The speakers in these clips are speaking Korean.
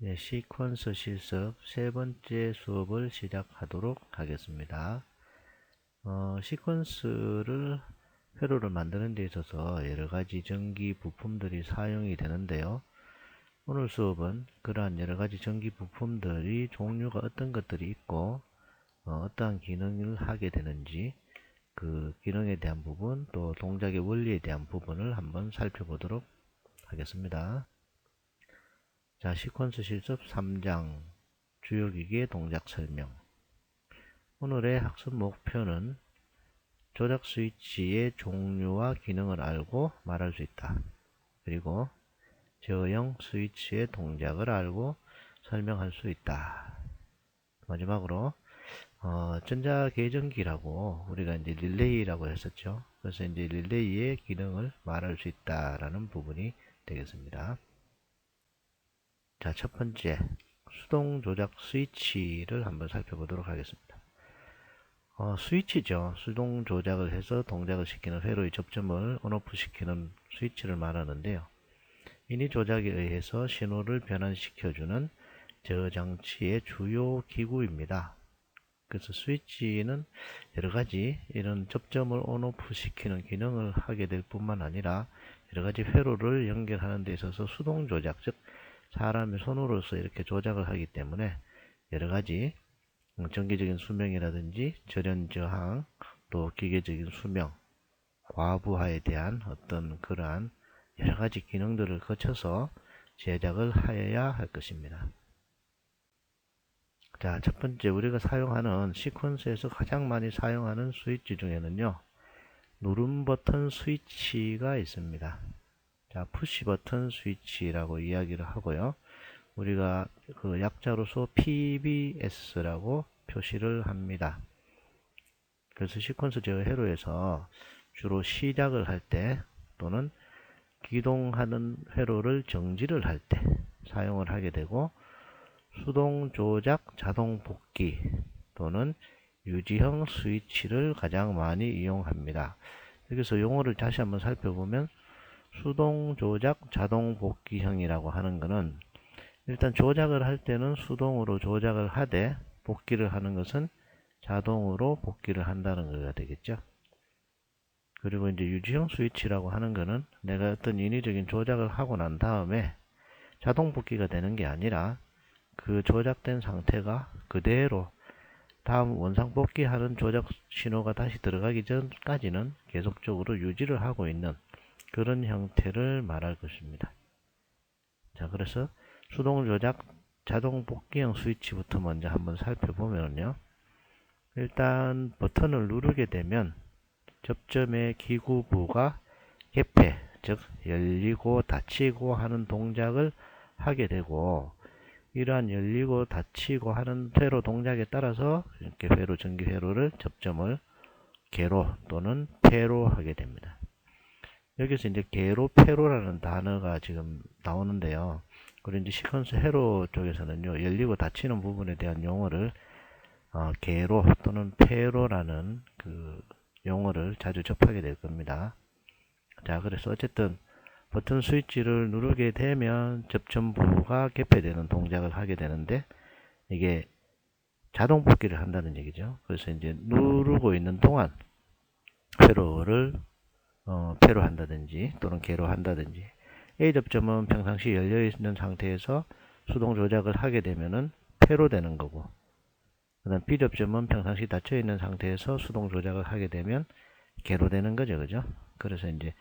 시퀀스 실습 세 번째 수업을 시작하도록 하겠습니다. 시퀀스를 회로를 만드는 데 있어서 여러가지 전기 부품들이 사용이 되는데요. 오늘 수업은 그러한 여러가지 전기 부품들이 종류가 어떤 것들이 있고 어떠한 기능을 하게 되는지 그 기능에 대한 부분 또 동작의 원리에 대한 부분을 한번 살펴보도록 하겠습니다. 자, 시퀀스 실습 3장 주요 기기의 동작 설명. 오늘의 학습 목표는 조작 스위치의 종류와 기능을 알고 말할 수 있다. 그리고 제어형 스위치의 동작을 알고 설명할 수 있다. 마지막으로 전자계전기라고 우리가 이제 릴레이라고 했었죠. 그래서 이제 릴레이의 기능을 말할 수 있다라는 부분이 되겠습니다. 자, 첫 번째 수동 조작 스위치를 한번 살펴보도록 하겠습니다. 스위치죠. 수동 조작을 해서 동작을 시키는 회로의 접점을 온오프 시키는 스위치를 말하는데요. 인위 조작에 의해서 신호를 변환시켜주는 저장치의 주요 기구입니다. 그래서 스위치는 여러가지 이런 접점을 온오프 시키는 기능을 하게 될 뿐만 아니라 여러가지 회로를 연결하는 데 있어서 수동 조작, 즉 사람의 손으로서 이렇게 조작을 하기 때문에 여러가지 정기적인 수명이라든지 절연 저항, 또 기계적인 수명, 과부하에 대한 어떤 그러한 여러가지 기능들을 거쳐서 제작을 하여야 할 것입니다. 자, 첫 번째 우리가 사용하는 시퀀스에서 가장 많이 사용하는 스위치 중에는요, 누름 버튼 스위치가 있습니다. 자, 푸시 버튼 스위치라고 이야기를 하고요. 우리가 그 약자로서 PBS라고 표시를 합니다. 그래서 시퀀스 제어 회로에서 주로 시작을 할 때 또는 기동하는 회로를 정지를 할 때 사용을 하게 되고, 수동 조작 자동 복귀 또는 유지형 스위치를 가장 많이 이용합니다. 여기서 용어를 다시 한번 살펴보면 수동 조작 자동 복귀형이라고 하는 것은 일단 조작을 할 때는 수동으로 조작을 하되 복귀를 하는 것은 자동으로 복귀를 한다는 거가 되겠죠. 그리고 이제 유지형 스위치라고 하는 것은 내가 어떤 인위적인 조작을 하고 난 다음에 자동 복귀가 되는 게 아니라 그 조작된 상태가 그대로 다음 원상 복귀하는 조작 신호가 다시 들어가기 전까지는 계속적으로 유지를 하고 있는 그런 형태를 말할 것입니다. 자, 그래서 수동 조작 자동 복귀형 스위치부터 먼저 한번 살펴보면요. 일단 버튼을 누르게 되면 접점의 기구부가 개폐, 즉 열리고 닫히고 하는 동작을 하게 되고, 이러한 열리고 닫히고 하는 회로 동작에 따라서 이렇게 회로, 전기 회로를 접점을 개로 또는 폐로 하게 됩니다. 여기서 이제 개로, 폐로라는 단어가 지금 나오는데요. 그리고 이제 시퀀스 회로 쪽에서는요, 열리고 닫히는 부분에 대한 용어를 개로 또는 폐로라는 그 용어를 자주 접하게 될 겁니다. 자, 그래서 어쨌든 버튼 스위치를 누르게 되면 접점부가 개폐되는 동작을 하게 되는데, 이게 자동 복귀를 한다는 얘기죠. 그래서 이제 누르고 있는 동안 회로를 폐로 한다든지 또는 개로 한다든지, A 접점은 평상시 열려 있는 상태에서 수동 조작을 하게 되면은 폐로 되는 거고, 그다음 B 접점은 평상시 닫혀 있는 상태에서 수동 조작을 하게 되면 개로 되는 거죠, 그죠? 그래서 이제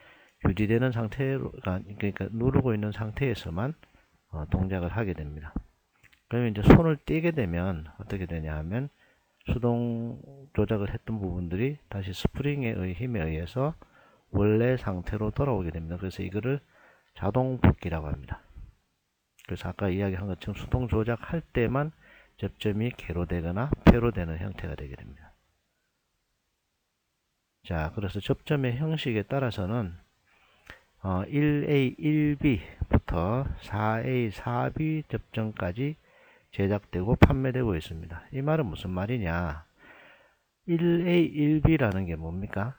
유지되는 상태가, 그러니까 누르고 있는 상태에서만 동작을 하게 됩니다. 그러면 이제 손을 떼게 되면 어떻게 되냐 하면 수동 조작을 했던 부분들이 다시 스프링의 힘에 의해서 원래 상태로 돌아오게 됩니다. 그래서 이거를 자동 복귀라고 합니다. 그래서 아까 이야기한 것처럼 수동 조작할 때만 접점이 개로 되거나 폐로 되는 형태가 되게 됩니다. 자, 그래서 접점의 형식에 따라서는 1A, 1B부터 4A, 4B 접점까지 제작되고 판매되고 있습니다. 이 말은 무슨 말이냐? 1A, 1B라는 게 뭡니까?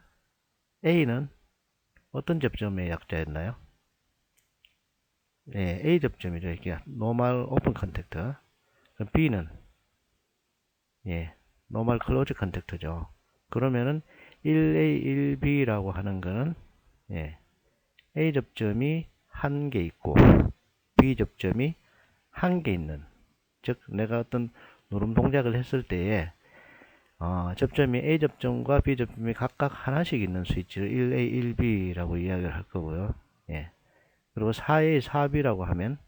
A는 어떤 접점의 약자였나요? 예, A 접점이죠. 이게 노멀 오픈 컨택트. B는 예, 노멀 클로즈 컨택트죠. 그러면은 1A, 1B라고 하는 거는 예, A 접점이 한 개 있고 B 접점이 한 개 있는, 즉 내가 어떤 누름 동작을 했을 때에 접점이 A 접점과 B 접점이 각각 하나씩 있는 스위치를 1A, 1B라고 이야기를 할 거고요. 예. 그리고 4A, 4B라고 하면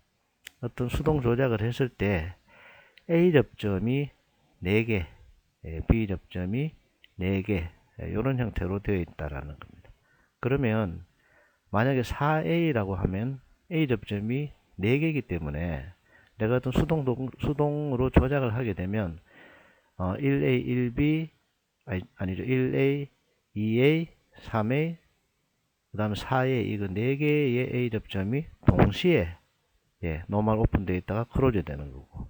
어떤 수동 조작을 했을 때 A 접점이 4개, B 접점이 4개, 이런 형태로 되어 있다라는 겁니다. 그러면 만약에 4A라고 하면 A 접점이 4개이기 때문에 내가 어떤 수동으로 조작을 하게 되면 1A, 1B, 아니죠. 1A, 2A, 3A, 그 다음에 4A, 이거 4개의 A 접점이 동시에 노멀 오픈되어 있다가 클로즈 되는 거고,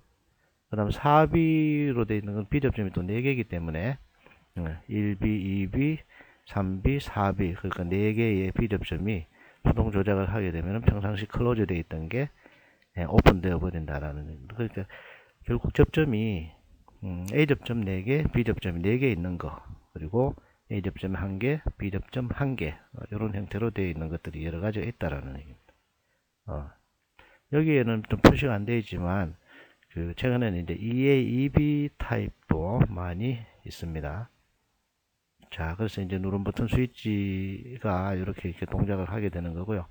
그 다음 4B로 되어 있는 건 B 접점이 또 4개이기 때문에 1B, 2B, 3B, 4B, 그러니까 4개의 B 접점이 수동 조작을 하게 되면 평상시 클로즈 되어 있던 게 오픈되어 버린다라는, 그러니까 결국 접점이 A 접점 4개, B 접점 4개 있는 거, 그리고 A 접점 1개, B 접점 1개, 이런 형태로 되어 있는 것들이 여러 가지가 있다라는 얘기입니다. 여기에는 좀 표시가 안 되어 있지만 최근에는 이제 EA, EB 타입도 많이 있습니다. 자, 그래서 이제 누름 버튼 스위치가 이렇게 동작을 하게 되는 거고요.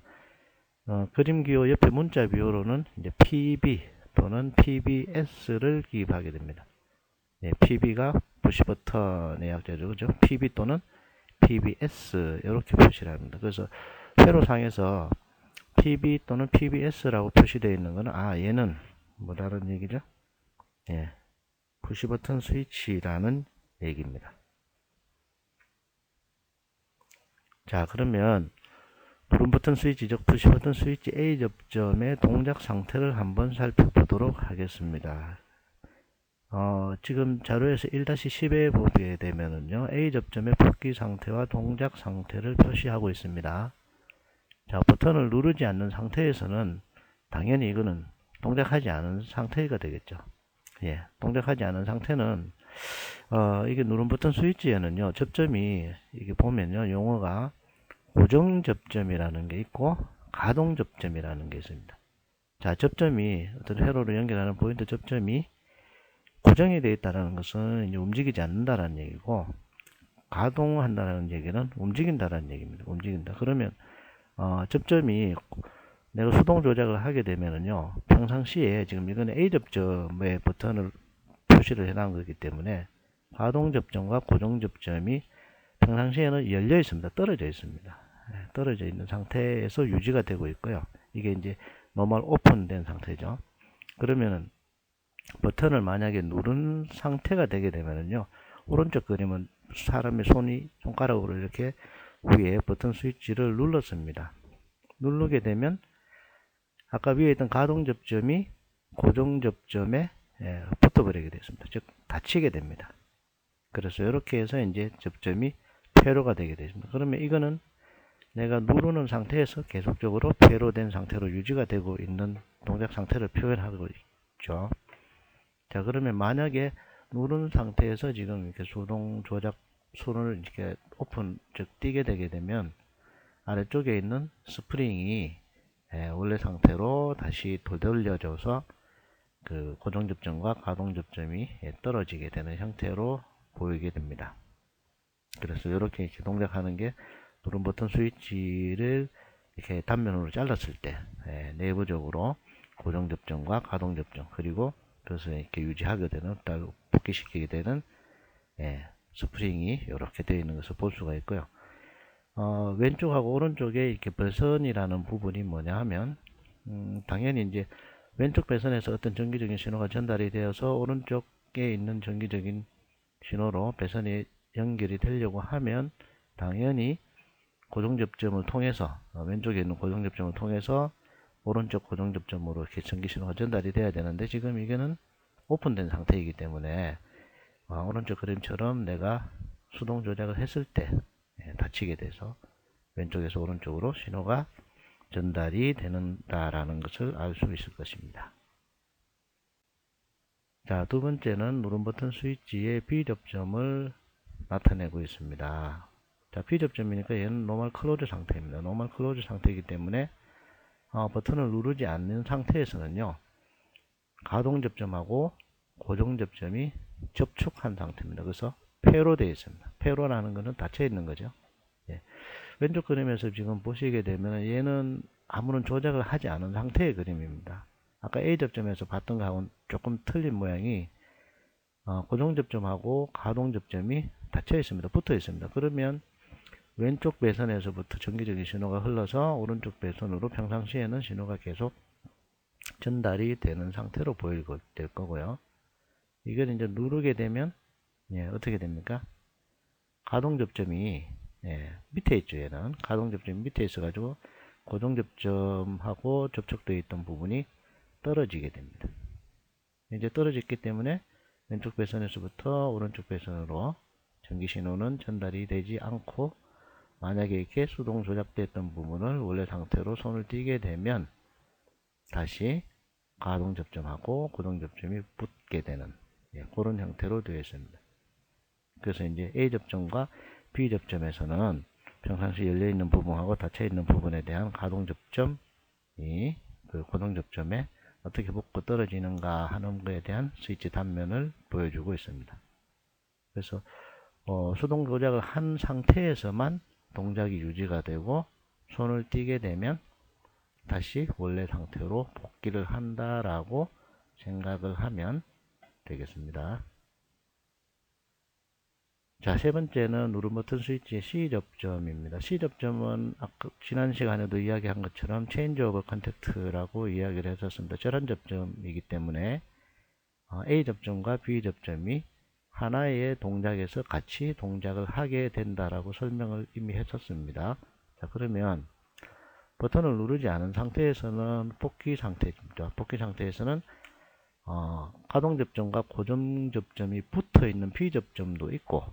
그림 기호 옆에 문자 비호로는 이제 PB 또는 PBS를 기입하게 됩니다. PB가 푸시 버튼의 약자죠. 그죠? PB 또는 PBS 이렇게 표시를 합니다. 그래서 회로상에서 PB 또는 PBS라고 표시되어 있는 거는 얘는 뭐라는 얘기죠? 푸시 버튼 스위치라는 얘기입니다. 자, 그러면 누름 버튼 스위치, 즉 푸시 버튼 스위치 A 접점의 동작 상태를 한번 살펴보도록 하겠습니다. 지금 자료에서 1-10에 보게 되면은요, A 접점의 복귀 상태와 동작 상태를 표시하고 있습니다. 자, 버튼을 누르지 않는 상태에서는 당연히 이거는 동작하지 않은 상태가 되겠죠. 동작하지 않은 상태는 이게 누름 버튼 스위치에는요, 접점이 이게 보면요, 용어가 고정 접점이라는 게 있고 가동 접점이라는 게 있습니다. 자, 접점이 어떤 회로로 연결하는 포인트 접점이 고정이 되어 있다는 것은 이제 움직이지 않는다라는 얘기고, 가동한다는 얘기는 움직인다라는 얘기입니다. 움직인다. 그러면 접점이 내가 수동 조작을 하게 되면은요, 평상시에 지금 이거는 A 접점에 버튼을 표시를 해놓은 거기 때문에 가동 접점과 고정 접점이 평상시에는 열려 있습니다. 떨어져 있습니다. 떨어져 있는 상태에서 유지가 되고 있고요. 이게 이제 노멀 오픈된 상태죠. 그러면은 버튼을 만약에 누른 상태가 되게 되면은요, 오른쪽 그림은 사람의 손가락으로 이렇게 위에 버튼 스위치를 눌렀습니다. 누르게 되면 아까 위에 있던 가동 접점이 고정 접점에 붙어버리게 됐습니다. 즉 닫히게 됩니다. 그래서 이렇게 해서 이제 접점이 폐로가 되게 되습니다. 그러면 이거는 내가 누르는 상태에서 계속적으로 폐로된 상태로 유지가 되고 있는 동작 상태를 표현하고 있죠. 자, 그러면 만약에 누른 상태에서 지금 이렇게 수동 조작 손을 이렇게 오픈, 즉 띄게 되게 되면 아래쪽에 있는 스프링이 원래 상태로 다시 되돌려져서 그 고정 접점과 가동 접점이 떨어지게 되는 형태로 보이게 됩니다. 그래서 이렇게 동작하는 게 누름 버튼 스위치를 이렇게 단면으로 잘랐을 때 내부적으로 고정 접점과 가동 접점, 그리고 그래서 이렇게 유지하게 되는, 복귀시키게 되는 스프링이 이렇게 되어 있는 것을 볼 수가 있고요. 왼쪽하고 오른쪽에 이렇게 배선이라는 부분이 뭐냐 하면 당연히 이제 왼쪽 배선에서 어떤 전기적인 신호가 전달이 되어서 오른쪽에 있는 전기적인 신호로 배선이 연결이 되려고 하면 당연히 고정접점을 통해서 왼쪽에 있는 고정접점을 통해서 오른쪽 고정접점으로 이렇게 전기신호가 전달이 돼야 되는데, 지금 이거는 오픈된 상태이기 때문에 오른쪽 그림처럼 내가 수동 조작을 했을 때 닫히게 돼서 왼쪽에서 오른쪽으로 신호가 전달이 된다라는 것을 알 수 있을 것입니다. 자, 두 번째는 누름 버튼 스위치의 비접점을 나타내고 있습니다. 자, 비접점이니까 얘는 노멀 클로즈 상태입니다. 노멀 클로즈 상태이기 때문에 버튼을 누르지 않는 상태에서는요, 가동 접점하고 고정 접점이 접촉한 상태입니다. 그래서 폐로 되어 있습니다. 폐로라는 것은 닫혀 있는 거죠. 예. 왼쪽 그림에서 지금 보시게 되면 얘는 아무런 조작을 하지 않은 상태의 그림입니다. 아까 A 접점에서 봤던 거하고는 조금 틀린 모양이 고정 접점하고 가동 접점이 닫혀 있습니다. 붙어 있습니다. 그러면 왼쪽 배선에서부터 전기적인 신호가 흘러서 오른쪽 배선으로 평상시에는 신호가 계속 전달이 되는 상태로 보일 될 거고요. 이걸 이제 누르게 되면 어떻게 됩니까? 가동 접점이 밑에 있죠. 얘는 가동 접점이 밑에 있어 가지고 고정 접점하고 접촉되어 있던 부분이 떨어지게 됩니다. 이제 떨어졌기 때문에 왼쪽 배선에서부터 오른쪽 배선으로 전기 신호는 전달이 되지 않고, 만약에 이렇게 수동 조작됐던 부분을 원래 상태로 손을 띄게 되면 다시 가동 접점하고 고정 접점이 붙게 되는 그런 형태로 되어 있습니다. 그래서 이제 A 접점과 B 접점에서는 평상시 열려 있는 부분하고 닫혀 있는 부분에 대한 가동 접점이 그 고정 접점에 어떻게 붙고 떨어지는가 하는 것에 대한 스위치 단면을 보여주고 있습니다. 그래서 수동 조작을 한 상태에서만 동작이 유지가 되고, 손을 띄게 되면 다시 원래 상태로 복귀를 한다라고 생각을 하면 되겠습니다. 자, 세 번째는 누름 버튼 스위치의 C 접점입니다. C 접점은 아까 지난 시간에도 이야기한 것처럼 체인지 오버 컨택트라고 이야기를 했었습니다. 절한 접점이기 때문에 A 접점과 B 접점이 하나의 동작에서 같이 동작을 하게 된다라고 설명을 이미 했었습니다. 자, 그러면 버튼을 누르지 않은 상태에서는 복귀 상태입니다. 복귀 상태에서는 가동 접점과 고정 접점이 붙어 있는 B 접점도 있고,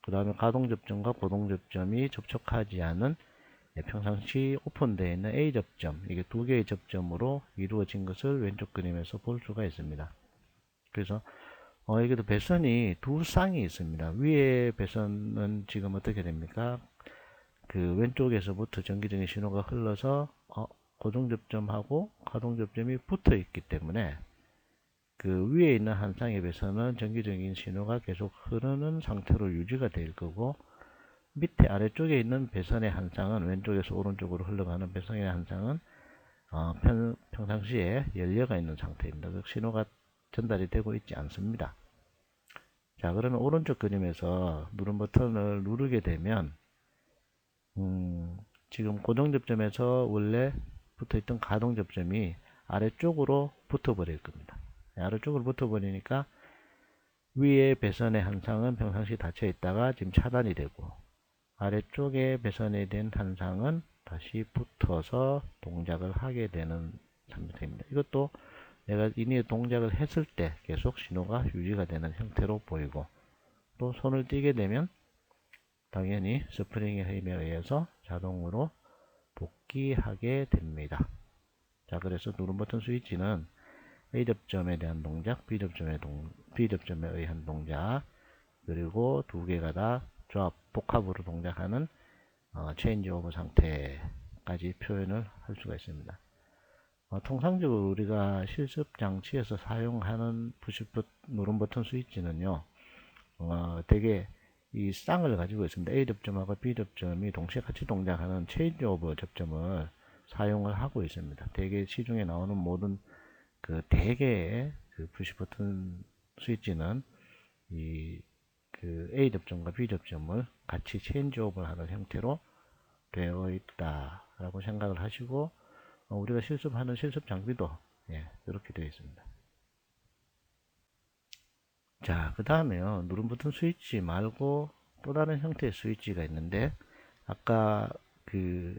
그 다음에 가동 접점과 고동 접점이 접촉하지 않은 평상시 오픈되어 있는 A 접점, 이게 두 개의 접점으로 이루어진 것을 왼쪽 그림에서 볼 수가 있습니다. 그래서 여기도 배선이 두 쌍이 있습니다. 위에 배선은 지금 어떻게 됩니까? 그 왼쪽에서부터 전기적인 신호가 흘러서 고정 접점하고 가동 접점이 붙어 있기 때문에 그 위에 있는 한 쌍의 배선은 전기적인 신호가 계속 흐르는 상태로 유지가 될 거고, 밑에 아래쪽에 있는 배선의 한 쌍은, 왼쪽에서 오른쪽으로 흘러가는 배선의 한 쌍은 평상시에 연료가 있는 상태입니다. 그 신호가 전달이 되고 있지 않습니다. 자, 그러면 오른쪽 그림에서 누름 버튼을 누르게 되면 지금 고정 접점에서 원래 붙어 있던 가동 접점이 아래쪽으로 붙어 버릴 겁니다. 아래쪽으로 붙어 버리니까 위에 배선의 한 쌍은 평상시 닫혀 있다가 지금 차단이 되고, 아래쪽에 배선에 된 한 쌍은 다시 붙어서 동작을 하게 되는 상태입니다. 이것도 내가 이미 동작을 했을 때 계속 신호가 유지가 되는 형태로 보이고, 또 손을 띄게 되면 당연히 스프링의 힘에 의해서 자동으로 복귀하게 됩니다. 자, 그래서 누름 버튼 스위치는 A 접점에 대한 동작, B 접점에 의한 동작, 그리고 두 개가 다 조합, 복합으로 동작하는 체인지 오버 상태까지 표현을 할 수가 있습니다. 통상적으로 우리가 실습 장치에서 사용하는 누름 버튼 스위치는요, 되게 이 쌍을 가지고 있습니다. A 접점하고 B 접점이 동시에 같이 동작하는 체인지 오버 접점을 사용을 하고 있습니다. 대개 시중에 나오는 모든 그 대개의 그 푸시 버튼 스위치는 그 A 접점과 B 접점을 같이 체인지 오버를 하는 형태로 되어 있다라고 생각을 하시고, 우리가 실습하는 실습 장비도 이렇게 되어 있습니다. 자, 그 다음에요, 누름 버튼 스위치 말고 또 다른 형태의 스위치가 있는데, 아까 그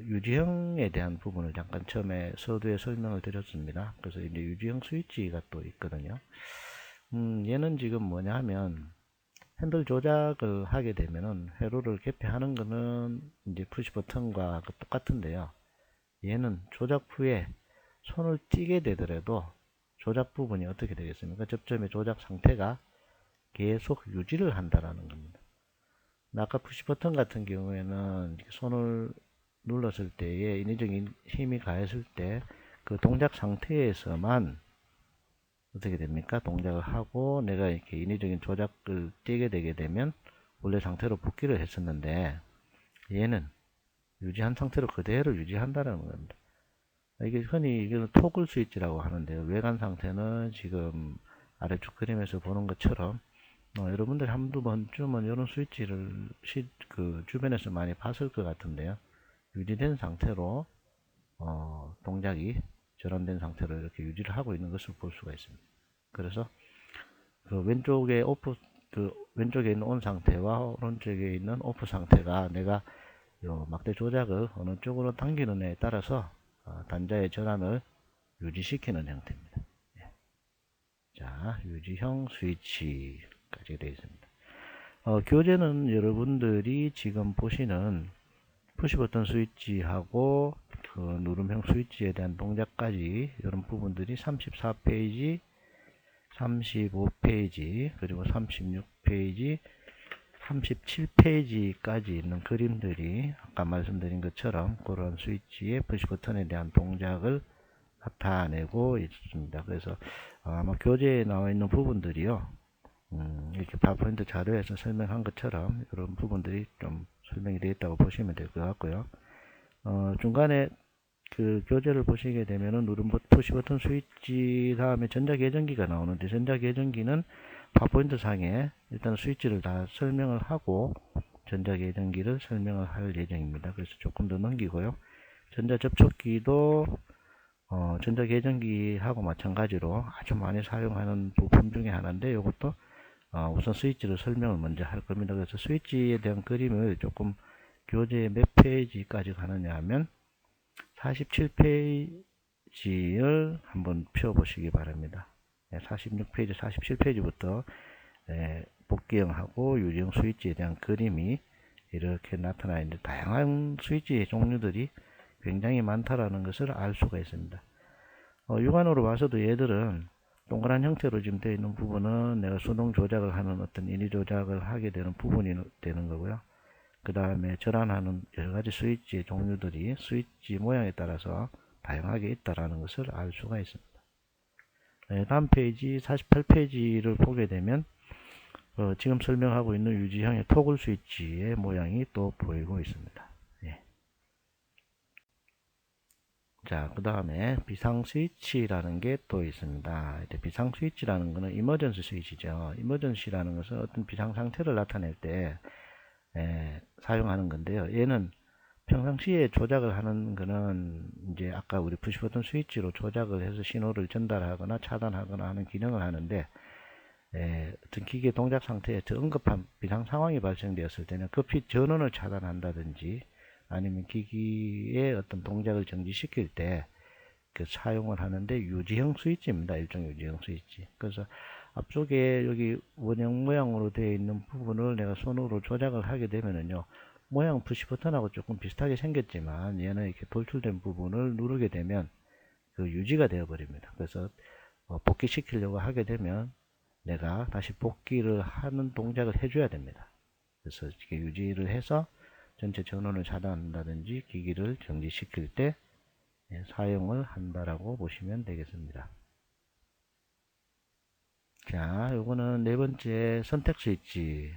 유지형에 대한 부분을 잠깐 처음에 서두에 설명을 드렸습니다. 그래서 이제 유지형 스위치가 또 있거든요. 얘는 지금 뭐냐 하면 핸들 조작을 하게 되면은 회로를 개폐하는 거는 이제 푸시 버튼과 똑같은데요. 얘는 조작 후에 손을 띄게 되더라도 조작 부분이 어떻게 되겠습니까? 접점의 조작 상태가 계속 유지를 한다라는 겁니다. 아까 푸시 버튼 같은 경우에는 손을 눌렀을 때에 인위적인 힘이 가했을 때 그 동작 상태에서만 어떻게 됩니까? 동작을 하고 내가 이렇게 인위적인 조작을 띄게 되게 되면 원래 상태로 복귀를 했었는데 얘는 유지한 상태로 그대로 유지한다는 겁니다. 이게 흔히 이걸 토글 스위치라고 하는데요. 외관 상태는 지금 아래쪽 그림에서 보는 것처럼 여러분들 한두 번쯤은 이런 스위치를 주변에서 많이 봤을 것 같은데요. 유지된 상태로 동작이 전환된 상태로 이렇게 유지를 하고 있는 것을 볼 수가 있습니다. 그래서 그 왼쪽에 있는 온 상태와 오른쪽에 있는 오프 상태가 내가 막대 조작을 어느 쪽으로 당기느냐에 따라서 단자의 전환을 유지시키는 형태입니다. 예. 자, 유지형 스위치까지 되어 있습니다. 교재는 여러분들이 지금 보시는 푸시 버튼 스위치하고 그 누름형 스위치에 대한 동작까지 이런 부분들이 34페이지, 35페이지, 그리고 36페이지, 37페이지까지 있는 그림들이 아까 말씀드린 것처럼 그런 스위치의 푸시 버튼에 대한 동작을 나타내고 있습니다. 그래서 아마 교재에 나와 있는 부분들이요, 이렇게 파워포인트 자료에서 설명한 것처럼 이런 부분들이 좀 설명이 되어 있다고 보시면 될 것 같고요. 중간에 그 교재를 보시게 되면은 푸시 버튼 스위치 다음에 전자계전기가 나오는데, 전자계전기는 파워포인트 상에 일단 스위치를 다 설명을 하고 전자계전기를 설명을 할 예정입니다. 그래서 조금 더 넘기고요. 전자접촉기도 전자계전기하고 마찬가지로 아주 많이 사용하는 부품 중에 하나인데, 이것도 우선 스위치를 설명을 먼저 할 겁니다. 그래서 스위치에 대한 그림을 조금 교재 몇 페이지까지 가느냐 하면 47페이지를 한번 펴보시기 바랍니다. 46페이지, 47페이지부터 복귀형하고 유리형 스위치에 대한 그림이 이렇게 나타나 있는데, 다양한 스위치 종류들이 굉장히 많다라는 것을 알 수가 있습니다. 육안으로 봐서도 얘들은 동그란 형태로 지금 되어 있는 부분은 내가 수동 조작을 하는 어떤 인위 조작을 하게 되는 부분이 되는 거고요. 그 다음에 전환하는 여러가지 스위치의 종류들이 스위치 모양에 따라서 다양하게 있다는 것을 알 수가 있습니다. 다음 페이지 48페이지를 보게 되면 지금 설명하고 있는 유지형의 토글 스위치의 모양이 또 보이고 있습니다. 예. 자, 그 다음에 비상 스위치라는 게 또 있습니다. 비상 스위치라는 것은 이머전시 스위치죠. 이머전시라는 것은 어떤 비상 상태를 나타낼 때 사용하는 건데요. 얘는 평상시에 조작을 하는 거는 이제 아까 우리 푸시 버튼 스위치로 조작을 해서 신호를 전달하거나 차단하거나 하는 기능을 하는데, 어떤 기계 동작 상태에 응급한 비상 상황이 발생되었을 때는 급히 전원을 차단한다든지 아니면 기기의 어떤 동작을 정지시킬 때 그 사용을 하는데 유지형 스위치입니다. 일종 유지형 스위치. 그래서 앞쪽에 여기 원형 모양으로 되어 있는 부분을 내가 손으로 조작을 하게 되면은요, 모양 푸시 버튼하고 조금 비슷하게 생겼지만 얘는 이렇게 돌출된 부분을 누르게 되면 그 유지가 되어 버립니다. 그래서 복귀시키려고 하게 되면 내가 다시 복귀를 하는 동작을 해줘야 됩니다. 그래서 이렇게 유지를 해서 전체 전원을 차단한다든지 기기를 정지시킬 때 사용을 한다라고 보시면 되겠습니다. 자, 요거는 네 번째 선택 스위치.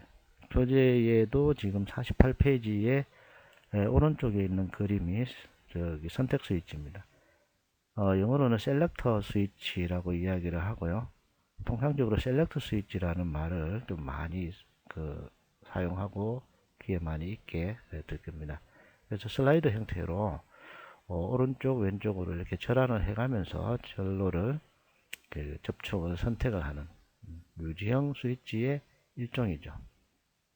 교재에도 지금 48페이지에 오른쪽에 있는 그림이 저기 선택 스위치입니다. 영어로는 셀렉터 스위치라고 이야기를 하고요. 통상적으로 셀렉터 스위치라는 말을 좀 많이 사용하고 귀에 많이 있게 될 겁니다. 그래서 슬라이드 형태로 오른쪽 왼쪽으로 이렇게 절안을 해가면서 전로를 접촉을 선택을 하는 유지형 스위치의 일종이죠.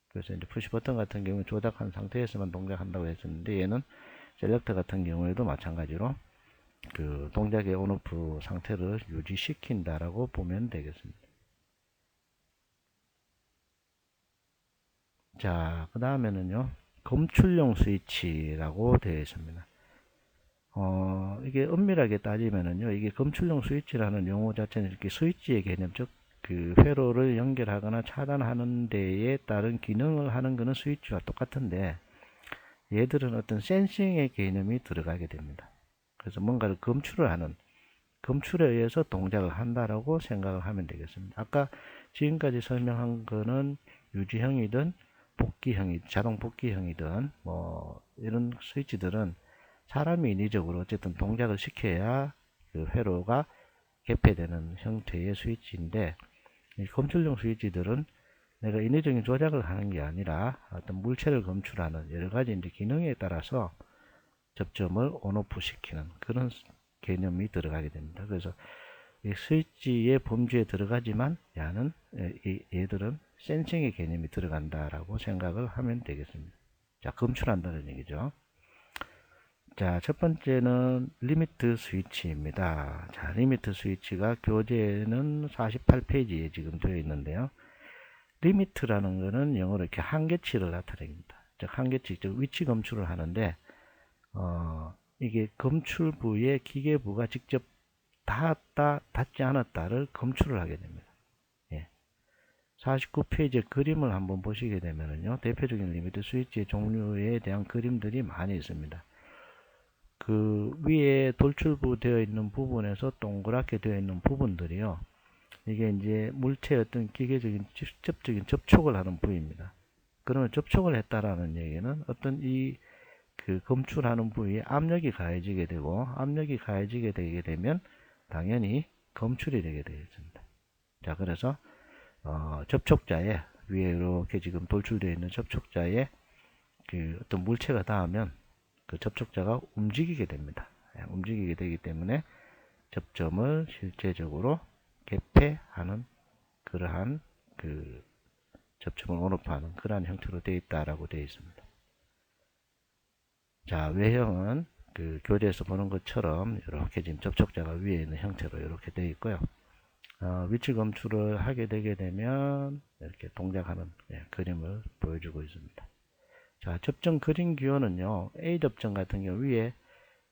그래서 이제 푸시 버튼 같은 경우는 조작한 상태에서만 동작한다고 했었는데, 얘는 셀렉터 같은 경우에도 마찬가지로 그 동작의 온오프 상태를 유지시킨다라고 보면 되겠습니다. 자, 그 다음에는요, 검출용 스위치라고 되어 있습니다. 이게 엄밀하게 따지면은요, 이게 검출용 스위치라는 용어 자체는 이렇게 스위치의 개념, 즉, 그 회로를 연결하거나 차단하는 데에 따른 기능을 하는 것은 스위치와 똑같은데, 얘들은 어떤 센싱의 개념이 들어가게 됩니다. 그래서 뭔가를 검출에 의해서 동작을 한다라고 생각을 하면 되겠습니다. 아까 지금까지 설명한 거는 유지형이든 자동 복귀형이든 뭐 이런 스위치들은 사람이 인위적으로 어쨌든 동작을 시켜야 그 회로가 개폐되는 형태의 스위치인데, 이 검출용 스위치들은 내가 인위적인 조작을 하는 게 아니라 어떤 물체를 검출하는 여러 가지 이제 기능에 따라서 접점을 온오프 시키는 그런 개념이 들어가게 됩니다. 그래서 이 스위치의 범주에 들어가지만 얘들은 센싱의 개념이 들어간다라고 생각을 하면 되겠습니다. 자, 검출한다는 얘기죠. 자, 첫 번째는 리미트 스위치입니다. 자, 리미트 스위치가 교재에는 48페이지에 지금 되어 있는데요. 리미트라는 것은 영어로 이렇게 한계치를 나타냅니다. 즉, 한계치, 즉 위치 검출을 하는데, 이게 검출 부에 기계부가 직접 닿았다, 닿지 않았다를 검출을 하게 됩니다. 예. 49페이지의 그림을 한번 보시게 되면요, 대표적인 리미트 스위치의 종류에 대한 그림들이 많이 있습니다. 그 위에 돌출부 되어 있는 부분에서 동그랗게 되어 있는 부분들이요, 이게 이제 물체의 어떤 기계적인 직접적인 접촉을 하는 부위입니다. 그러면 접촉을 했다라는 얘기는 어떤 그 검출하는 부위에 압력이 가해지게 되고, 압력이 가해지게 되게 되면 당연히 검출이 되게 되겠습니다. 자, 그래서 접촉자에 위에 이렇게 지금 돌출되어 있는 접촉자에 그 어떤 물체가 닿으면 그 접촉자가 움직이게 됩니다. 움직이게 되기 때문에 접점을 실제적으로 개폐하는 그러한 그 접점을 온오프하는 그러한 형태로 되어 있다라고 되어 있습니다. 자, 외형은 그 교재에서 보는 것처럼 이렇게 지금 접촉자가 위에 있는 형태로 이렇게 되어 있고요. 위치 검출을 하게 되게 되면 이렇게 동작하는 그림을 보여주고 있습니다. 자, 접점 그림 기호는요, A 접점 같은 경우 위에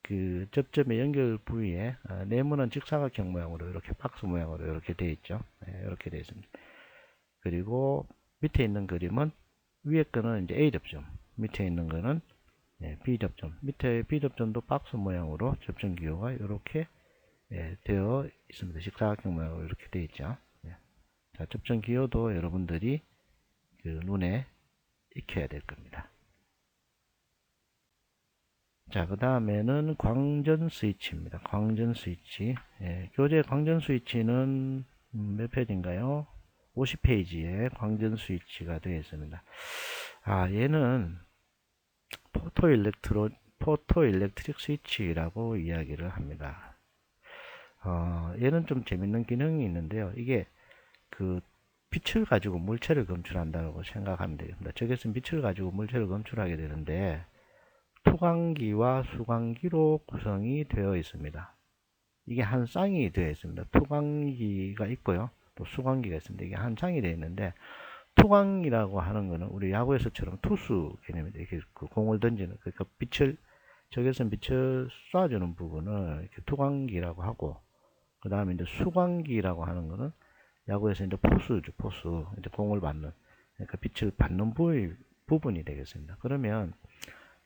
그 접점의 연결 부위에 네모난 직사각형 모양으로 이렇게 박스 모양으로 이렇게 되어 있죠. 이렇게 되어 있습니다. 그리고 밑에 있는 그림은 위에 거는 이제 A 접점, 밑에 있는 거는 B 접점, 밑에 B 접점도 박스 모양으로 접점 기호가 이렇게 되어 있습니다. 직사각형 모양으로 이렇게 되어 있죠. 자, 접점 기호도 여러분들이 그 눈에 익혀야 될 겁니다. 자, 그 다음에는 광전 스위치입니다. 광전 스위치. 교재 광전 스위치는 몇 페이지인가요? 50페이지에 광전 스위치가 되어 있습니다. 얘는 포토 일렉트릭 스위치라고 이야기를 합니다. 얘는 좀 재밌는 기능이 있는데요. 이게 그 빛을 가지고 물체를 검출한다고 생각하면 되겠습니다. 저기서 빛을 가지고 물체를 검출하게 되는데, 투광기와 수광기로 구성이 되어 있습니다. 이게 한 쌍이 되어 있습니다. 투광기가 있고요, 또 수광기가 있습니다. 이게 한 쌍이 되어 있는데, 투광이라고 하는 것은 우리 야구에서처럼 투수 개념입니다. 이렇게 그 공을 던지는, 그러니까 적외선 빛을 쏴주는 부분을 이렇게 투광기라고 하고, 그 다음에 이제 수광기라고 하는 것은 야구에서 이제 포수죠, 포수. 이제 공을 받는, 그러니까 빛을 받는 부분이 되겠습니다. 그러면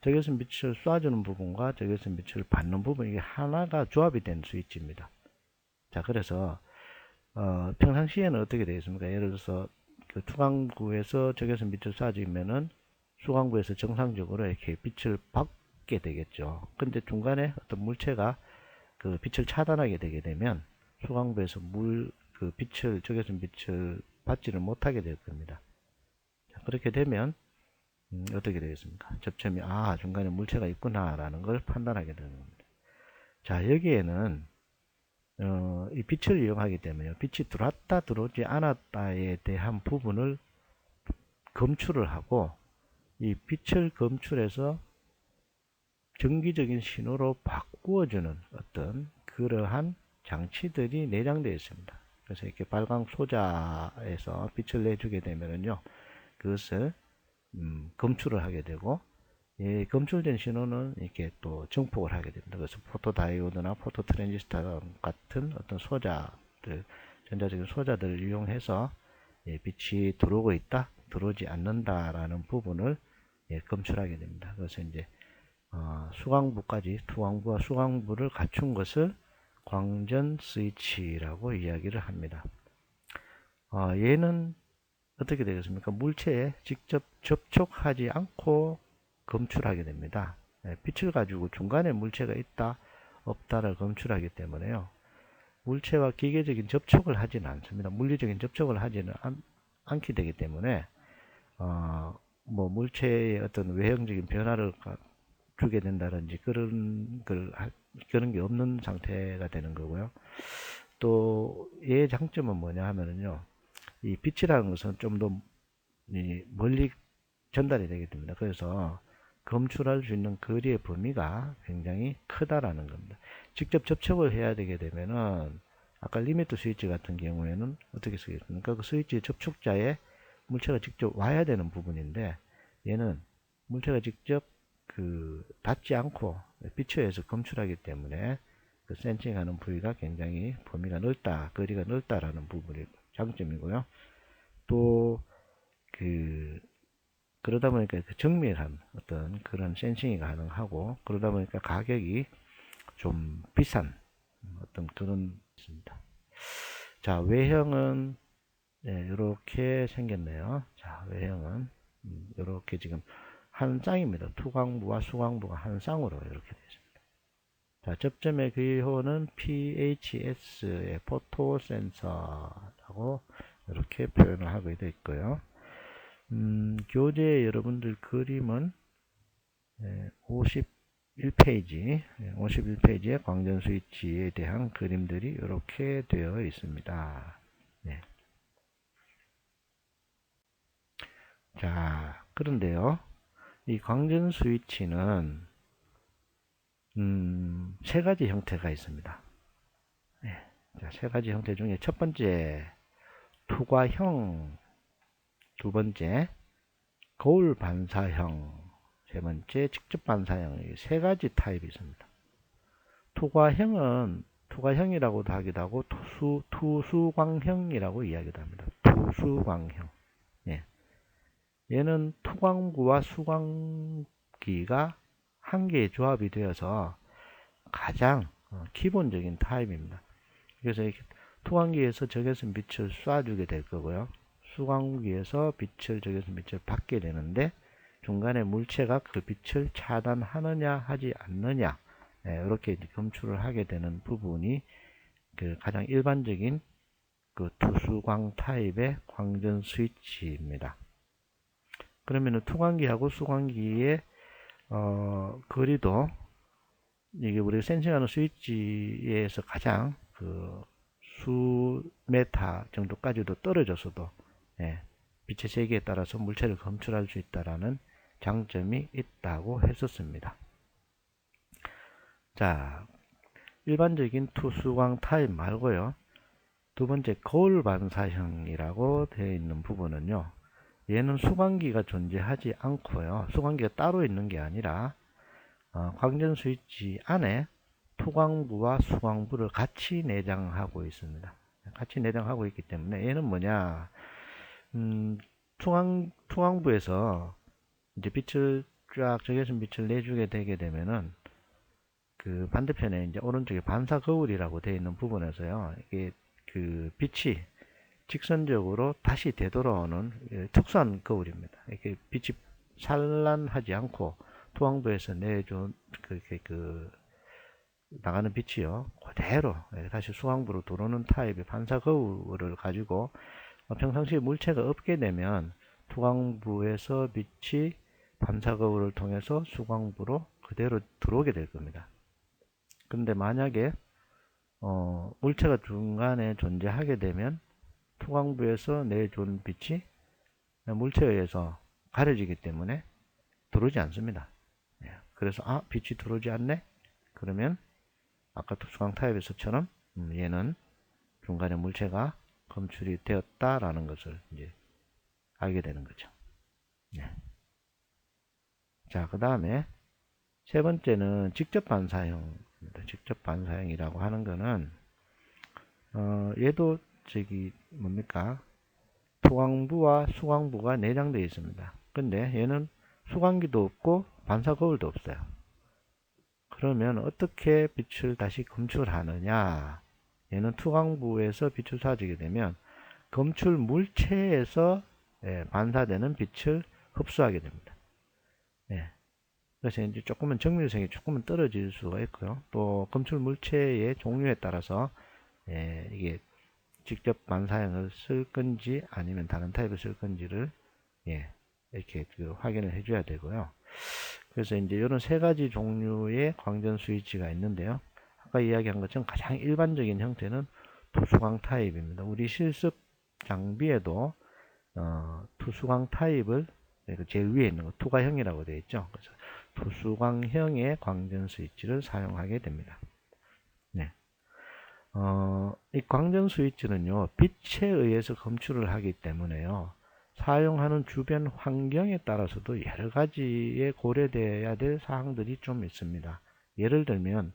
적외선 빛을 쏴주는 부분과 적외선 빛을 받는 부분, 이게 하나가 조합이 된 스위치입니다. 자, 그래서 평상시에는 어떻게 되겠습니까? 예를 들어서 그 투광구에서 적외선 빛을 쏴주면은 수광구에서 정상적으로 이렇게 빛을 받게 되겠죠. 근데 중간에 어떤 물체가 그 빛을 차단하게 되게 되면 수광구에서 그 적외선 빛을 받지를 못하게 될 겁니다. 자, 그렇게 되면 어떻게 되겠습니까? 접점이 중간에 물체가 있구나 라는 걸 판단하게 되는 겁니다. 자, 여기에는 이 빛을 이용하기 때문에 빛이 들어왔다 들어오지 않았다에 대한 부분을 검출을 하고, 이 빛을 검출해서 전기적인 신호로 바꾸어주는 어떤 그러한 장치들이 내장되어 있습니다. 그래서 이렇게 발광 소자에서 빛을 내주게 되면요, 그것을 검출을 하게 되고, 이 검출된 신호는 이렇게 또 증폭을 하게 됩니다. 그래서 포토다이오드나 포토트랜지스터 같은 어떤 소자들, 전자적인 소자들을 이용해서 빛이 들어오고 있다, 들어오지 않는다라는 부분을 검출하게 됩니다. 그래서 이제 수광부까지, 투광부와 수광부를 갖춘 것을 광전 스위치라고 이야기를 합니다. 얘는 어떻게 되겠습니까? 물체에 직접 접촉하지 않고 검출하게 됩니다. 빛을 가지고 중간에 물체가 있다 없다를 검출하기 때문에요. 물체와 기계적인 접촉을 하지는 않습니다. 물리적인 접촉을 하지는 않게 되기 때문에 뭐 물체의 어떤 외형적인 변화를 주게 된다든지 그런 게 없는 상태가 되는 거고요. 또 얘의 장점은 뭐냐 하면은요, 이 빛이라는 것은 좀 더 멀리 전달이 되게 됩니다. 그래서 검출할 수 있는 거리의 범위가 굉장히 크다라는 겁니다. 직접 접촉을 해야 되게 되면은 아까 리미트 스위치 같은 경우에는 어떻게 쓰겠습니까? 그 스위치 접촉자에 물체가 직접 와야 되는 부분인데, 얘는 물체가 직접 닿지 않고 빛에 의해서 검출하기 때문에 그 센싱하는 부위가 굉장히 범위가 넓다, 거리가 넓다라는 부분이 장점이고요. 또 그러다 보니까 그 정밀한 어떤 그런 센싱이 가능하고, 그러다 보니까 가격이 좀 비싼 어떤 그런 있습니다. 자, 외형은 이렇게 생겼네요. 자, 외형은 이렇게 지금 한 쌍입니다. 투광부와 수광부가 한 쌍으로 이렇게 되어 있습니다. 자, 접점의 기호는 PHS의 포토 센서라고 이렇게 표현을 하고 되어 있고요. 교재 여러분들 그림은 51페이지에 광전 스위치에 대한 그림들이 이렇게 되어 있습니다. 네. 자, 그런데요, 이 광전 스위치는 세 가지 형태가 있습니다. 네. 자, 세 가지 형태 중에 첫 번째 투과형, 두 번째 거울 반사형, 세 번째 직접 반사형, 이 세 가지 타입이 있습니다. 투과형이라고도 하기도 하고 투수광형이라고 이야기도 합니다. 투수광형. 예. 얘는 투광부와 수광기가 한 개의 조합이 되어서 가장 기본적인 타입입니다. 그래서 이렇게 투광기에서 적외선 빛을 쏴주게 될 거고요. 수광기에서 적외선 빛을 받게 되는데, 중간에 물체가 그 빛을 차단하느냐 하지 않느냐, 이렇게 검출을 하게 되는 부분이 가장 일반적인 투수광 타입의 광전 스위치입니다. 그러면 투광기하고 수광기의 거리도, 이게 우리가 센싱하는 스위치에서 가장 수메타 정도까지도 떨어져서도 빛의 세기에 따라서 물체를 검출할 수 있다라는 장점이 있다고 했었습니다. 자, 일반적인 투수광 타입 말고요, 두 번째 거울 반사형이라고 되어 있는 부분은요, 얘는 수광기가 존재하지 않고요, 수광기가 따로 있는 게 아니라 광전 스위치 안에 투광부와 수광부를 같이 내장하고 있습니다. 같이 내장하고 있기 때문에 얘는 뭐냐, 투광부에서 이제 빛을 쫙 적외선 빛을 내주게 되게 되면은 그 반대편에 이제 오른쪽에 반사 거울이라고 되어 있는 부분에서요, 이게 빛이 직선적으로 다시 되돌아오는 특수한 거울입니다. 이렇게 빛이 산란하지 않고 투광부에서 내준 나가는 빛이요, 그대로 다시 수광부로 들어오는 타입의 반사 거울을 가지고 평상시에 물체가 없게 되면 투광부에서 빛이 반사 거울을 통해서 수광부로 그대로 들어오게 될 겁니다. 근데 만약에 물체가 중간에 존재하게 되면 투광부에서 내준 빛이 물체에 의해서 가려지기 때문에 들어오지 않습니다. 그래서 빛이 들어오지 않네? 그러면 아까 투수광 타입에서처럼 얘는 중간에 물체가 검출이 되었다라는 것을 이제 알게 되는 거죠. 네. 자, 그 다음에 세 번째는 직접 반사형입니다. 직접 반사형이라고 하는 거는 얘도 뭡니까? 토광부와 수광부가 내장되어 있습니다. 근데 얘는 수광기도 없고 반사 거울도 없어요. 그러면 어떻게 빛을 다시 검출하느냐? 얘는 투광부에서 빛을 쏴주게 되면 검출 물체에서 반사되는 빛을 흡수하게 됩니다. 예. 그래서 이제 조금은 정밀성이 조금은 떨어질 수가 있고요. 또 검출 물체의 종류에 따라서 이게 직접 반사형을 쓸 건지 아니면 다른 타입을 쓸 건지를 이렇게 확인을 해줘야 되고요. 그래서 이제 이런 세 가지 종류의 광전 스위치가 있는데요. 아까 이야기한 것처럼 가장 일반적인 형태는 투수광 타입입니다. 우리 실습 장비에도 투수광 타입을 제일 위에 있는 거 투가형이라고 되어 있죠. 그래서 투수광형의 광전 스위치를 사용하게 됩니다. 네. 이 광전 스위치는요, 빛에 의해서 검출을 하기 때문에요, 사용하는 주변 환경에 따라서도 여러 가지에 고려되어야 될 사항들이 좀 있습니다. 예를 들면,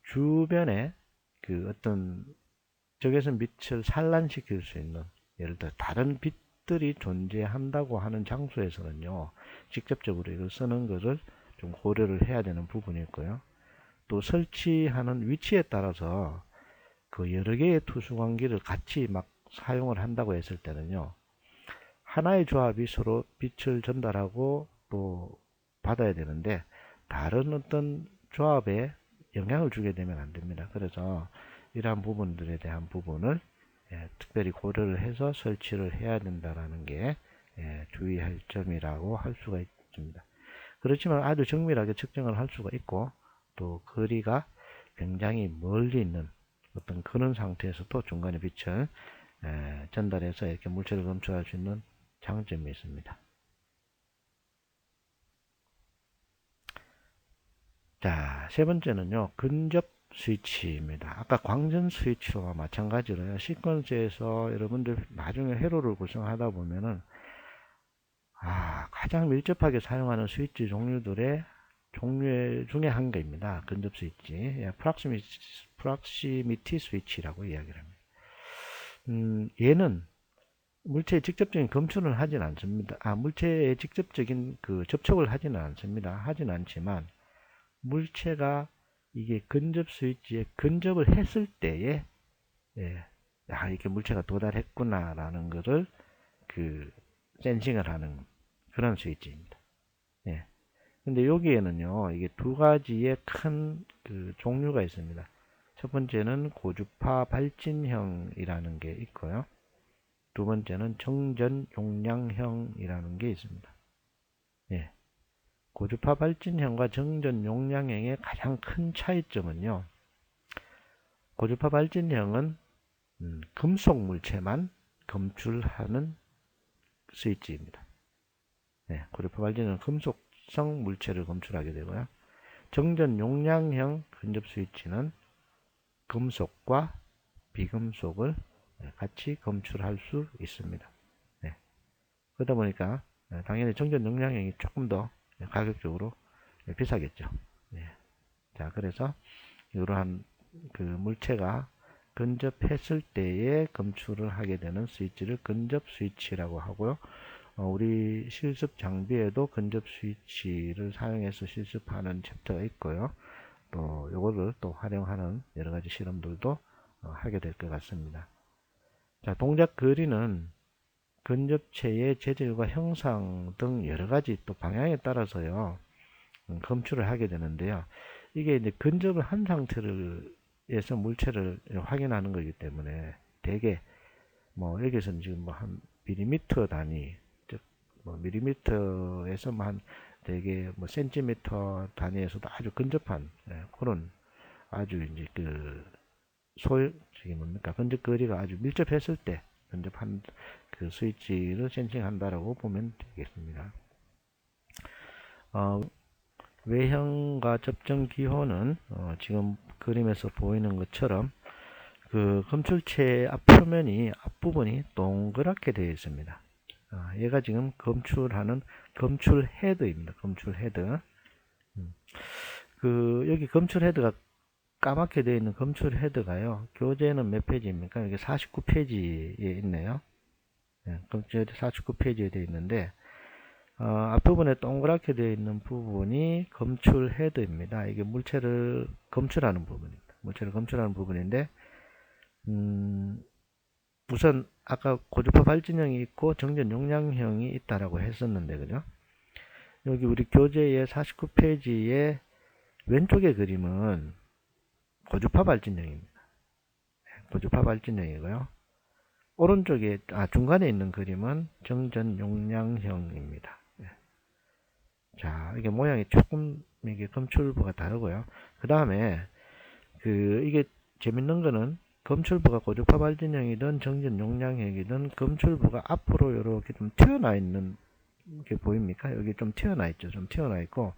주변에 그 어떤 적외선 빛을 산란시킬 수 있는, 예를 들어 다른 빛들이 존재한다고 하는 장소에서는요, 직접적으로 이걸 쓰는 것을 좀 고려를 해야 되는 부분이 있고요. 또 설치하는 위치에 따라서 그 여러 개의 투수광기를 같이 막 사용을 한다고 했을 때는요, 하나의 조합이 서로 빛을 전달하고 또 받아야 되는데 다른 어떤 조합에 영향을 주게 되면 안 됩니다. 그래서 이러한 부분들에 대한 부분을 특별히 고려를 해서 설치를 해야 된다는 게 주의할 점이라고 할 수가 있습니다. 그렇지만 아주 정밀하게 측정을 할 수가 있고 또 거리가 굉장히 멀리 있는 어떤 그런 상태에서도 중간에 빛을 전달해서 이렇게 물체를 검출할 수 있는 장점이 있습니다. 자, 세 번째는요, 근접 스위치입니다. 아까 광전 스위치와 마찬가지로요, 시퀀스에서 여러분들 나중에 회로를 구성하다 보면은 가장 밀접하게 사용하는 스위치 종류들의 종류 중에 한 개입니다. 근접 스위치, 프락시미티 스위치라고 이야기를 합니다. 얘는 물체에 직접적인 검출을 하진 않습니다. 물체에 직접적인 그 접촉을 하지는 않습니다. 하진 않지만 물체가 이게 근접 스위치에 근접을 했을 때에 이렇게 물체가 도달했구나라는 것을 그 센싱을 하는 그런 스위치입니다. 근데 여기에는요, 이게 두 가지의 큰 그 종류가 있습니다. 첫 번째는 고주파 발진형이라는 게 있고요. 두 번째는 정전 용량형이라는 게 있습니다. 고주파 발진형과 정전 용량형의 가장 큰 차이점은요, 고주파 발진형은 금속 물체만 검출하는 스위치입니다. 고주파 발진형은 금속성 물체를 검출하게 되고요. 정전 용량형 근접 스위치는 금속과 비금속을 같이 검출할 수 있습니다. 그러다 보니까 당연히 정전 용량형이 조금 더 가격적으로 비싸겠죠. 자, 그래서 이러한 그 물체가 근접했을 때에 검출을 하게 되는 스위치를 근접 스위치라고 하고요. 우리 실습 장비에도 근접 스위치를 사용해서 실습하는 챕터가 있고요. 또 요거를 또 활용하는 여러 가지 실험들도 하게 될 것 같습니다. 자, 동작 거리는 근접체의 재질과 형상 등 여러 가지 또 방향에 따라서요, 검출을 하게 되는데요. 이게 이제 근접을 한 상태에서 물체를 확인하는 거기 때문에 대개 뭐 여기서는 지금 뭐 한 밀리미터 단위, 즉 뭐 밀리미터에서 한 대개 뭐 센티미터 단위에서도 아주 근접한 그런 아주 이제 그 저기 뭡니까, 근접 거리가 아주 밀접했을 때 근접한 그 스위치를 센싱한다라고 보면 되겠습니다. 외형과 접점 기호는 지금 그림에서 보이는 것처럼 그 검출체 앞표면이 앞부분이 동그랗게 되어 있습니다. 얘가 지금 검출하는 검출 헤드입니다. 검출 헤드. 여기 검출 헤드가 까맣게 되어 있는 검출 헤드가요. 교재는 몇 페이지입니까? 여기 49페이지에 있네요. 검출 헤드 49페이지에 되어 있는데, 앞부분에 동그랗게 되어 있는 부분이 검출 헤드입니다. 이게 물체를 검출하는 부분입니다. 물체를 검출하는 부분인데, 우선 아까 고주파 발진형이 있고 정전 용량형이 있다라고 했었는데, 그죠? 여기 우리 교재의 49페이지의 왼쪽의 그림은 고주파 발진형입니다. 고주파 발진형이고요. 오른쪽에 중간에 있는 그림은 정전 용량형입니다. 자, 이게 모양이 조금 이게 검출부가 다르고요. 그 다음에 이게 재밌는 거는 검출부가 고주파 발진형이든 정전 용량형이든 검출부가 앞으로 이렇게 좀 튀어나 있는 게 보입니까? 여기 좀 튀어나 있죠. 좀 튀어나 있고,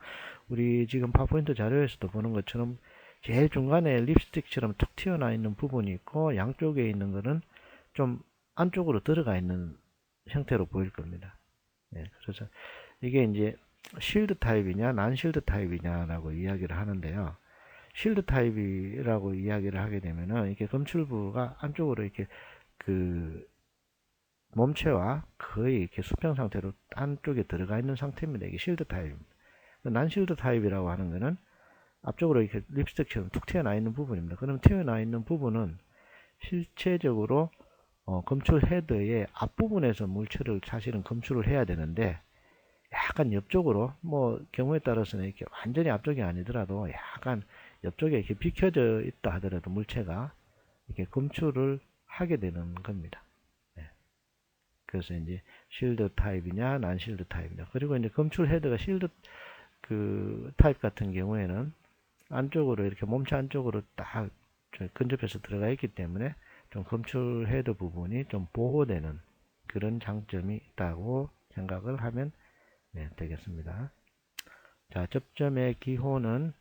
우리 지금 파워포인트 자료에서도 보는 것처럼 제일 중간에 립스틱처럼 툭 튀어나 있는 부분이 있고, 양쪽에 있는 거는 좀 안쪽으로 들어가 있는 형태로 보일 겁니다. 그래서 이게 이제 실드 타입이냐 난 실드 타입이냐라고 이야기를 하는데요. 실드 타입이라고 이야기를 하게 되면은 이게 검출부가 안쪽으로 이렇게 몸체와 거의 이렇게 수평 상태로 안쪽에 들어가 있는 상태입니다. 이게 실드 타입입니다. 난 실드 타입이라고 하는 거는 앞쪽으로 이렇게 립스틱처럼 툭 튀어나 있는 부분입니다. 그럼 튀어나 있는 부분은 실체적으로 검출 헤드의 앞부분에서 물체를 사실은 검출을 해야 되는데, 약간 옆쪽으로 경우에 따라서는 이렇게 완전히 앞쪽이 아니더라도 약간 옆쪽에 이렇게 비켜져 있다 하더라도 물체가 이렇게 검출을 하게 되는 겁니다. 그래서 이제 실드 타입이냐 난 실드 타입이냐. 그리고 이제 검출 헤드가 실드 타입 같은 경우에는 안쪽으로 이렇게 몸체 안쪽으로 딱 근접해서 들어가 있기 때문에 좀 검출 헤드 부분이 좀 보호되는 그런 장점이 있다고 생각을 하면 되겠습니다. 자, 접점의 기호는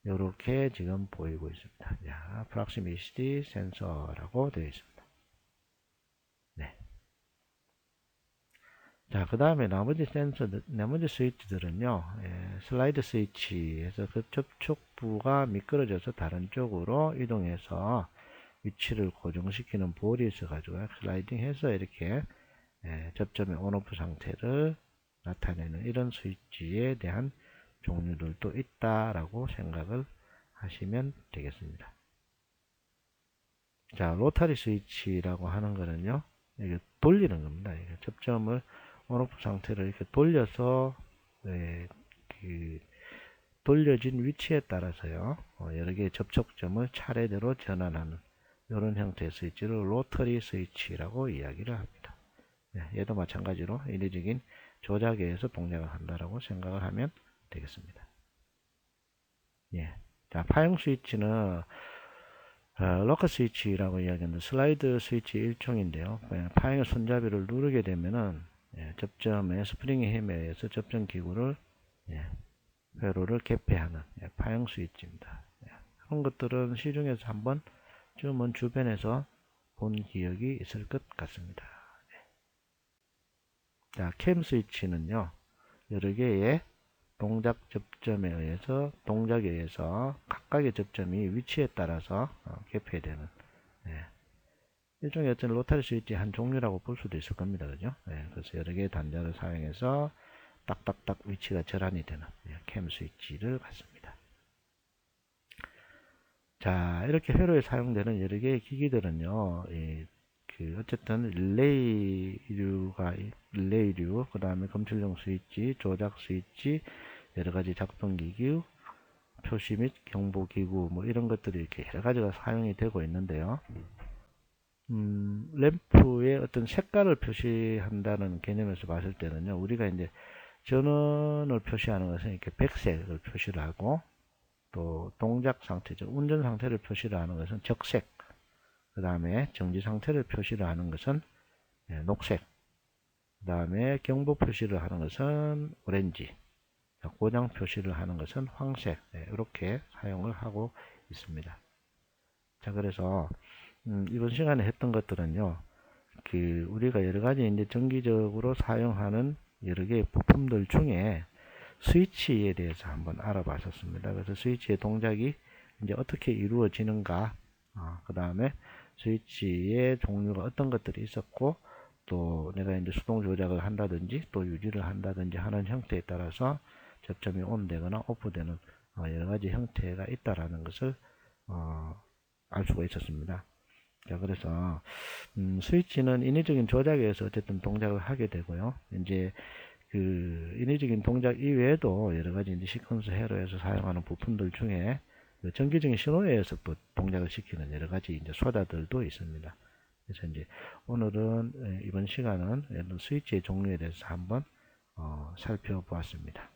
이렇게 지금 보이고 있습니다. 자, proximity sensor라고 되어 있습니다. 네. 자, 그 다음에 나머지 나머지 스위치들은요, 슬라이드 스위치에서 그 접촉부가 미끄러져서 다른 쪽으로 이동해서 위치를 고정시키는 볼이 있어가지고 슬라이딩 해서 이렇게 접점의 온오프 상태를 나타내는 이런 스위치에 대한 종류들도 있다라고 생각을 하시면 되겠습니다. 자, 로타리 스위치라고 하는 거는요, 이게 돌리는 겁니다. 이게 접점을 온오프 상태를 이렇게 돌려서 돌려진 위치에 따라서요, 여러 개의 접촉점을 차례대로 전환하는 이런 형태의 스위치를 로터리 스위치라고 이야기를 합니다. 얘도 마찬가지로 인위적인 조작에 의해서 동작을 한다라고 생각을 하면 되겠습니다. 자, 파형 스위치는 럭커 스위치라고 이야기하는 슬라이드 스위치 일종인데요. 파형의 손잡이를 누르게 되면은 접점의 스프링의 힘에 의해서 접점 기구를 회로를 개폐하는 파형 스위치입니다. 그런 것들은 시중에서 한번 쯤은 주변에서 본 기억이 있을 것 같습니다. 자, 캠 스위치는요, 여러 개의 동작에 의해서 각각의 접점이 위치에 따라서 개폐되는 일종의 어떤 로타리 스위치 한 종류라고 볼 수도 있을 겁니다. 그죠? 그래서 여러 개의 단자를 사용해서 딱딱딱 위치가 절환이 되는 캠 스위치를 갖습니다. 자, 이렇게 회로에 사용되는 여러 개의 기기들은요, 어쨌든 릴레이류, 그 다음에 검출용 스위치, 조작 스위치, 여러 가지 작동 기구, 표시 및 경보 기구, 이런 것들이 이렇게 여러 가지가 사용이 되고 있는데요. 램프의 어떤 색깔을 표시한다는 개념에서 봤을 때는요, 우리가 이제 전원을 표시하는 것은 이렇게 백색을 표시를 하고, 또 동작 상태죠. 운전 상태를 표시를 하는 것은 적색, 그 다음에 정지 상태를 표시를 하는 것은 녹색, 그 다음에 경보 표시를 하는 것은 오렌지, 고장 표시를 하는 것은 황색, 이렇게 사용을 하고 있습니다. 자, 그래서 이번 시간에 했던 것들은요, 우리가 여러 가지 이제 정기적으로 사용하는 여러 개의 부품들 중에 스위치에 대해서 한번 알아봤었습니다. 그래서 스위치의 동작이 이제 어떻게 이루어지는가, 그 다음에 스위치의 종류가 어떤 것들이 있었고, 또 내가 이제 수동 조작을 한다든지 또 유지를 한다든지 하는 형태에 따라서 접점이 온되거나 오프되는 여러 가지 형태가 있다라는 것을 알 수가 있었습니다. 자, 그래서 스위치는 인위적인 조작에 의해서 어쨌든 동작을 하게 되고요. 이제 인위적인 동작 이외에도 여러 가지 이제 시퀀스 회로에서 사용하는 부품들 중에 정기적인 신호에 의해서 또 동작을 시키는 여러 가지 이제 소자들도 있습니다. 그래서 이제 오늘은 이번 시간은 스위치의 종류에 대해서 한번 살펴보았습니다.